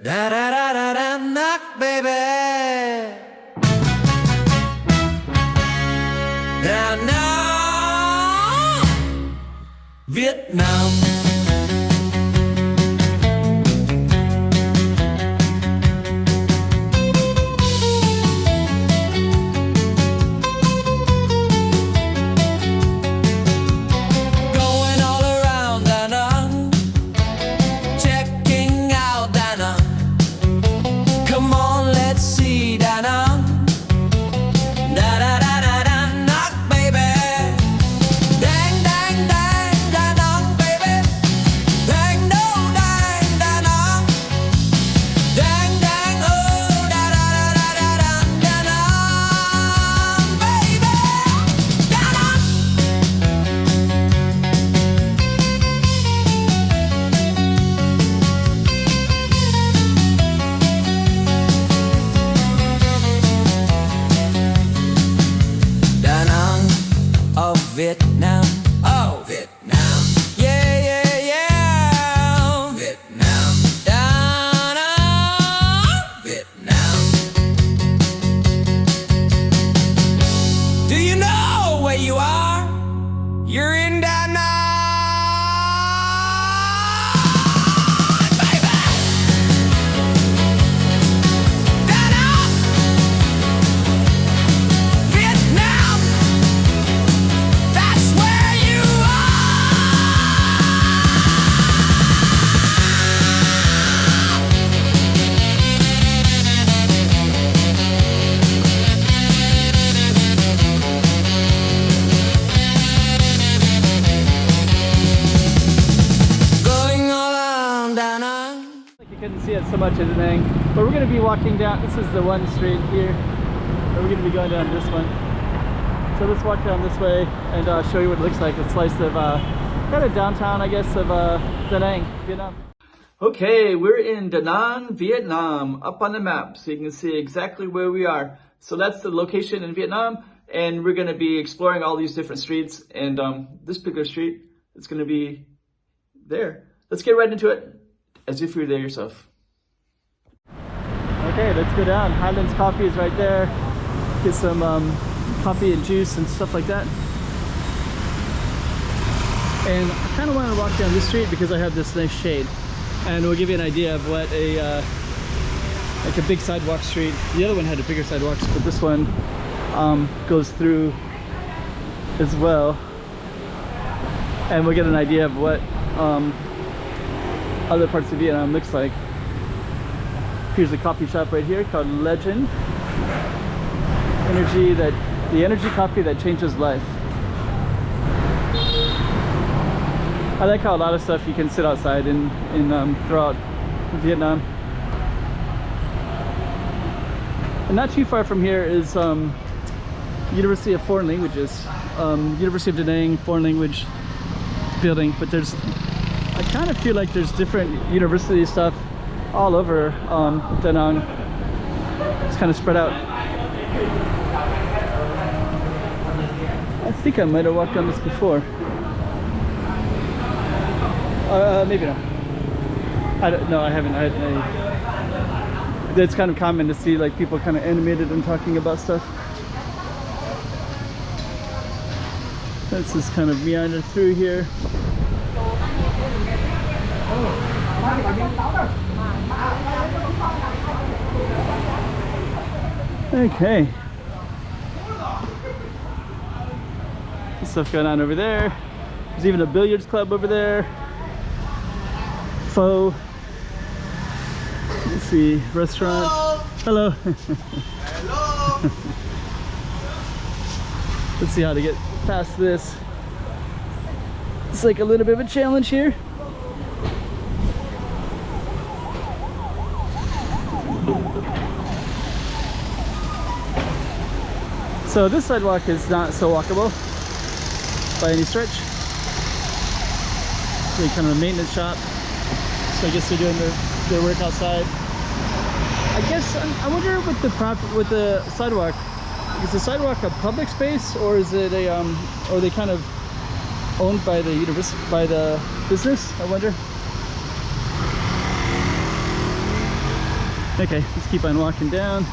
Da da da da da knock, baby. Da Nang, Việt Nam. Going all around Danang, checking out Danang. Come on, let's see Danang. Da da da da da knock, baby. Dang dang dang Danang, baby. Dang no dang Danang. Dang dang oh da da da da da Danang, baby. Danang. Danang of Vietnam. Oh, Vietnam. Yeah, yeah, yeah. Vietnam. Danang. Vietnam. Do you know where you are? You're in Danang, baby. Danang. Vietnam. That's where you going all around Danang. Like you couldn't see it so much at Danang, but we're going to be walking down. This is the one street here, and we're going to be going down this one. So let's walk down this way and show you what it looks like. A slice of kind of downtown, I guess, of Da Nang, Vietnam. Okay, we're in Da Nang, Vietnam, up on the map, so you can see exactly where we are. So that's the location in Vietnam, and we're going to be exploring all these different streets. And this particular street, it's going to be there. Let's get right into it, as if you're there yourself. Okay, let's go down. Highlands Coffee is right there. Get some coffee and juice and stuff like that. And I kind of want to walk down this street because I have this nice shade, and we'll give you an idea of what a like a big sidewalk street. The other one had a bigger sidewalks, but this one goes through as well, and we'll get an idea of what other parts of Vietnam looks like. Here's a coffee shop right here called Legend. The energy coffee that changes life. I like how a lot of stuff you can sit outside in throughout Vietnam. And not too far from here is University of Foreign Languages, University of Da Nang Foreign Language building. But I kind of feel like there's different university stuff all over Da Nang. It's kind of spread out. I think I might have walked on this before. Maybe not. I don't know. I haven't. It's kind of common to see like people kind of animated and talking about stuff. Let's just kind of meander through here. Okay. Stuff going on over there. There's even a billiards club over there. Pho. Let's see, restaurant. Hello. Hello. Let's see how to get past this. It's like a little bit of a challenge here. So this sidewalk is not so walkable by any stretch. Really kind of a maintenance shop. So I guess they're doing their work outside. I guess I wonder with the sidewalk, is the sidewalk a public space, or is it a or are they kind of owned by the university, by the business? I wonder. Okay, let's keep on walking down.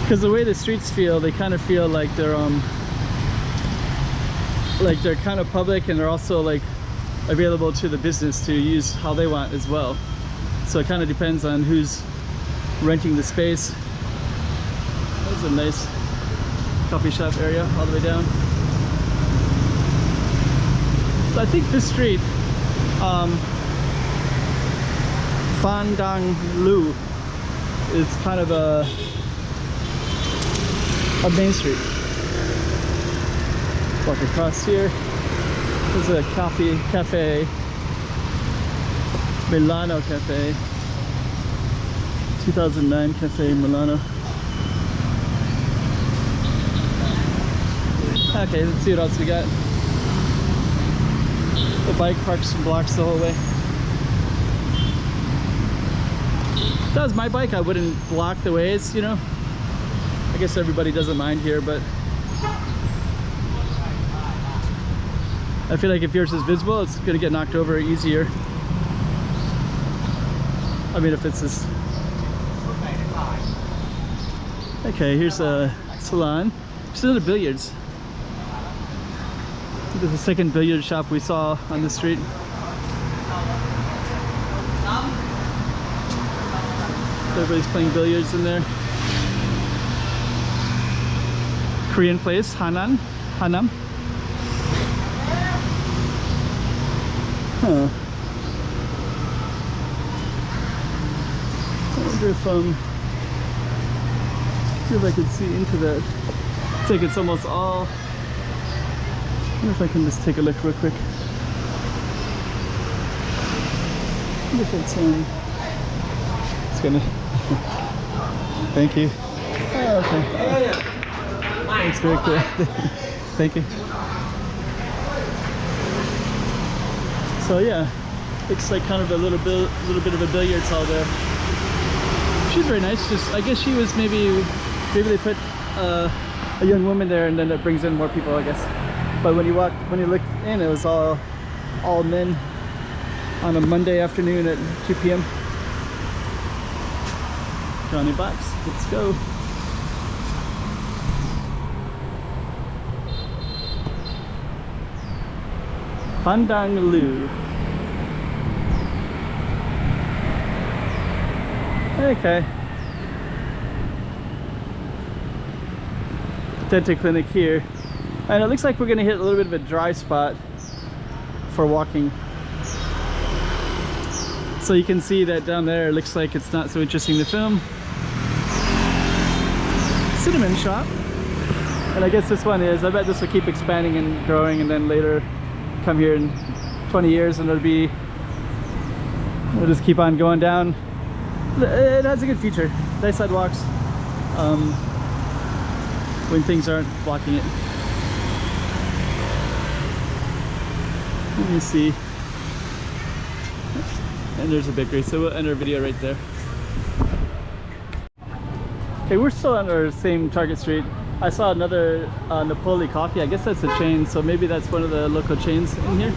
Because the way the streets feel, they kind of feel like they're kind of public, and they're also like available to the business to use how they want as well. So it kind of depends on who's renting the space. That's a nice coffee shop area all the way down. So I think this street, Phan Dang Lu, is kind of a main street. Let's walk across here. There's a cafe, Milano Cafe, 2009 Cafe Milano. Okay, let's see what else we got. The bike parks some blocks the whole way. If that was my bike, I wouldn't block the ways, you know. I guess everybody doesn't mind here, but I feel like if yours is visible, it's gonna get knocked over easier. I mean, if it's this. Okay, here's a salon. There's another billiards. There's the second billiard shop we saw on the street. Everybody's playing billiards in there. Korean place, Hanam. Huh. I wonder if I can see into that. It's like it's almost all. I wonder if I can just take a look real quick. I wonder if it's gonna. Thank you. Oh, okay. That's very cool. Thank you. So yeah, looks like kind of a little bit of a billiards hall there. She's very nice. Just I guess she was maybe they put a young woman there, and then it brings in more people, I guess. But when you looked in, it was all men on a Monday afternoon at 2 p.m. Johnny Box, let's go. Phan Dang Lu. Okay. Dental clinic here. And it looks like we're gonna hit a little bit of a dry spot for walking. So you can see that down there, it looks like it's not so interesting to film. Cinnamon shop. And I guess this one is, I bet this will keep expanding and growing, and then later come here in 20 years and we'll just keep on going down. It has a good feature. Nice sidewalks. When things aren't blocking it. Let me see. And there's a bakery, so we'll end our video right there. Okay, we're still on our same Target Street. I saw another Napoli coffee. I guess that's a chain, so maybe that's one of the local chains in here.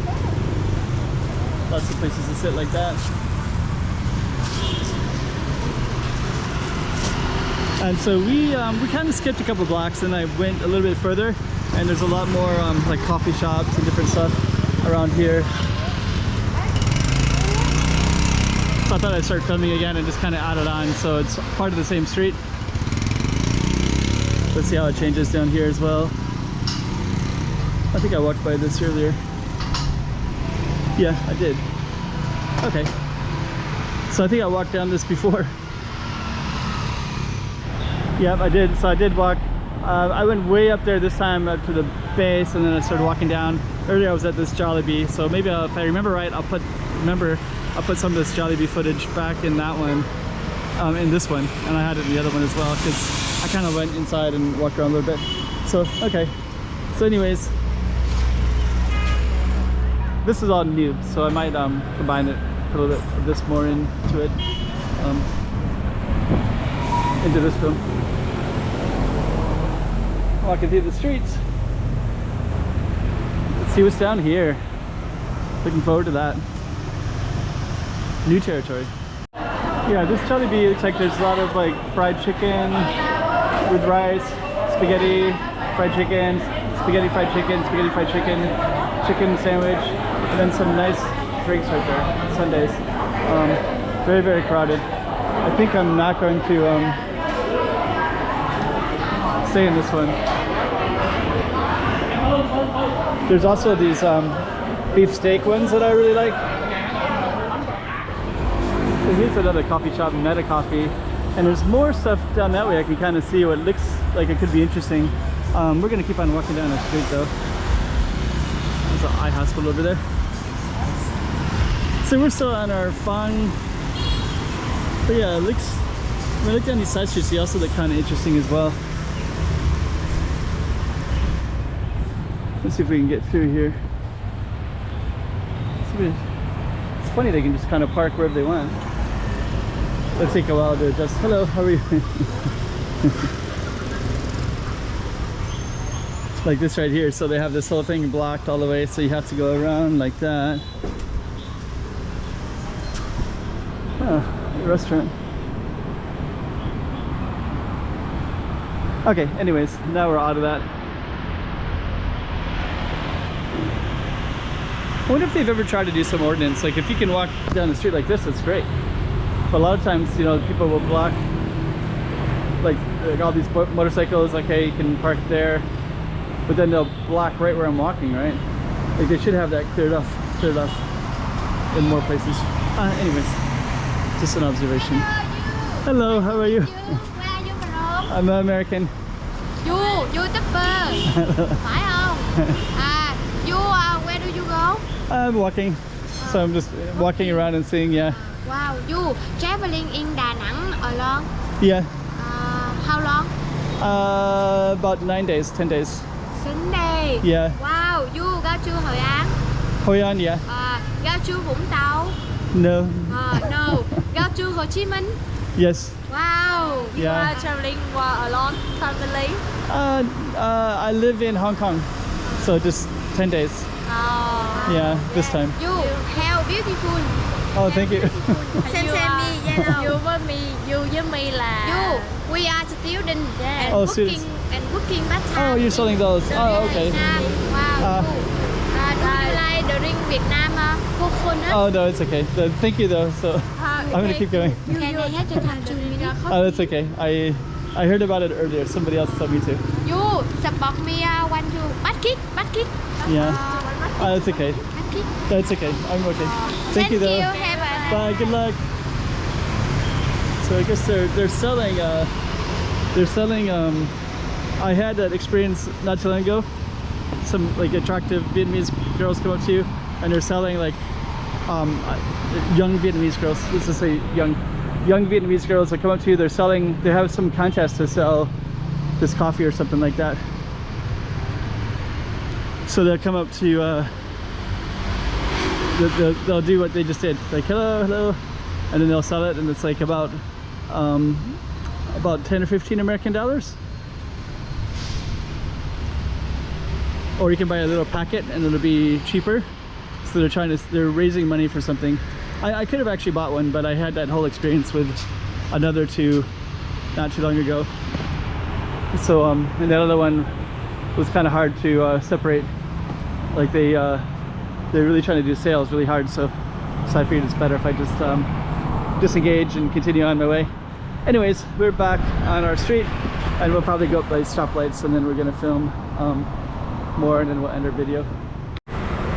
Lots of places to sit like that. And so we kind of skipped a couple blocks, and I went a little bit further, and there's a lot more like coffee shops and different stuff around here. So I thought I'd start filming again and just kind of add it on, so it's part of the same street. Let's see how it changes down here as well. I think I walked by this earlier. Yeah, I did. Okay. So I think I walked down this before. Yep, I did. So I did walk. I went way up there this time up to the base, and then I started walking down. Earlier I was at this Jollibee, so maybe if I remember right, I'll put some of this Jollibee footage back in that one, in this one, and I had it in the other one as well, because I kind of went inside and walked around a little bit. So okay. So anyways, this is all new, so I might combine it, put a little bit of this more into it, into this film. Walking through the streets. Let's see what's down here. Looking forward to that. New territory. Yeah, this Jollibee looks like there's a lot of like fried chicken with rice, spaghetti, fried chicken, spaghetti, fried chicken, spaghetti, fried chicken, chicken sandwich, and then some nice drinks right there. Sundays. Very, very crowded. I think I'm not going to stay in this one. There's also these beef steak ones that I really like. So here's another coffee shop, Meta Coffee, and there's more stuff down that way. I can kind of see what looks like it could be interesting. We're gonna keep on walking down the street though. There's an eye hospital over there. So we're still on our Phan. But yeah, it looks, when I look down these side streets, they also look kind of interesting as well. Let's see if we can get through here. It's funny, they can just kind of park wherever they want. It'll take a while to adjust. Hello, how are you? Like this right here, so they have this whole thing blocked all the way, so you have to go around like that. Oh, restaurant. Okay, anyways, now we're out of that. I wonder if they've ever tried to do some ordinance. Like if you can walk down the street like this, it's great. But a lot of times, you know, people will block like all these motorcycles, like hey, you can park there. But then they'll block right where I'm walking, right? Like they should have that cleared off in more places. Anyways, just an observation. Hello, how are you? Where are you from? I'm American. YouTuber. Phải không? Where do you go? I'm walking. So I'm just walking around and seeing, yeah. Wow, you traveling in Danang alone? Yeah. How long? About 9 days, 10 days. Sunday. Yeah. Wow, you go to Hội An? Hoi An, yeah. Go to Vũng Tàu? No. No. Go to Hồ Chí Minh? Yes. Wow. You Yeah. are traveling alone, family? I live in Hong Kong, so just 10 days. Yeah, this time. You how beautiful. Oh, thank you. Xem me, you với me là you. We are student and Oh, working students. that time. Oh, you're selling those. Oh, okay. Wow. Do you like the drink Vietnam coconut? Oh, no, it's okay. Thank you, though. So I'm going to keep going. Can I have the time to me? Oh, that's okay. I heard about it earlier. Somebody else told me to. You support me one to basket. Yeah. Oh, that's okay. Basket. That's okay. I'm okay. Thank you, though. Have a Bye. Good luck. So I guess they're selling. I had that experience not too long ago. Some like attractive Vietnamese girls come up to you, and they're selling like young Vietnamese girls. Let's just say young Vietnamese girls that come up to you. They're selling. They have some contest to sell this coffee or something like that. So they'll come up to you. They'll do what they just did, like hello, and then they'll sell it, and it's like about 10 or 15 American dollars. Or you can buy a little packet and it'll be cheaper. So they're raising money for something. I could have actually bought one, but I had that whole experience with another two not too long ago. So and that other one was kind of hard to separate. Like they're really trying to do sales really hard, so I figured it's better if I just disengage and continue on my way. Anyways, we're back on our street, and we'll probably go up by stoplights, and then we're gonna film more, and then we'll end our video.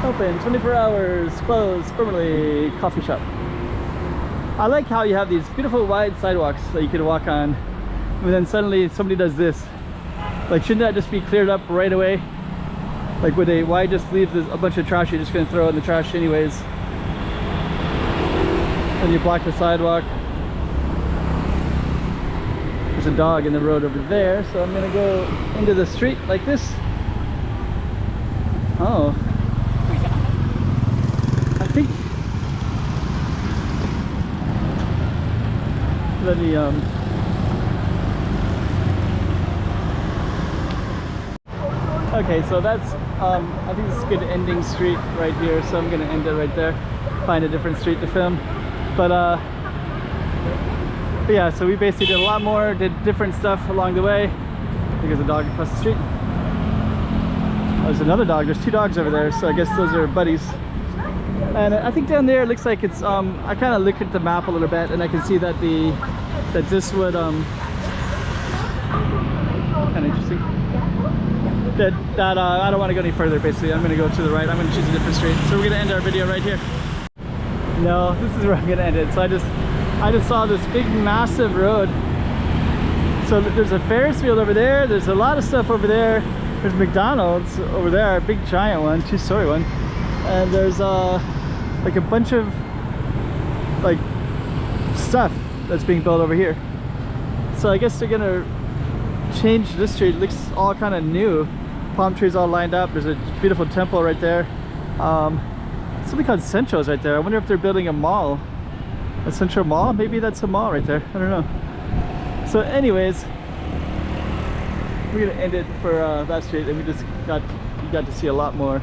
Open 24 hours, closed permanently, coffee shop. I like how you have these beautiful wide sidewalks that you can walk on, and then suddenly somebody does this. Like, shouldn't that just be cleared up right away? Like, why just leave a bunch of trash you're just gonna throw in the trash anyways? And you block the sidewalk. There's a dog in the road over there, so I'm gonna go into the street like this. Oh. I think... Let me, Okay, so that's, I think this is a good ending street right here, so I'm gonna end it right there. Find a different street to film. But yeah, so we basically did a lot more, did different stuff along the way. There's a dog across the street. There's another dog. There's 2 dogs over there, so I guess those are buddies. And I think down there it looks like it's I kind of look at the map a little bit, and I can see that this would kind of interesting. That I don't want to go any further. Basically, I'm going to go to the right. I'm going to choose a different street. So we're going to end our video right here. No, this is where I'm going to end it. So I just saw this big, massive road. So there's a Ferris wheel over there. There's a lot of stuff over there. There's McDonald's over there, a big giant one, 2-story one. And there's like a bunch of like stuff that's being built over here. So I guess they're gonna change this street. It looks all kind of new. Palm trees all lined up. There's a beautiful temple right there. Something called Central's right there. I wonder if they're building a mall. A Central Mall? Maybe that's a mall right there. I don't know. So anyways, we're gonna end it for that street, and you got to see a lot more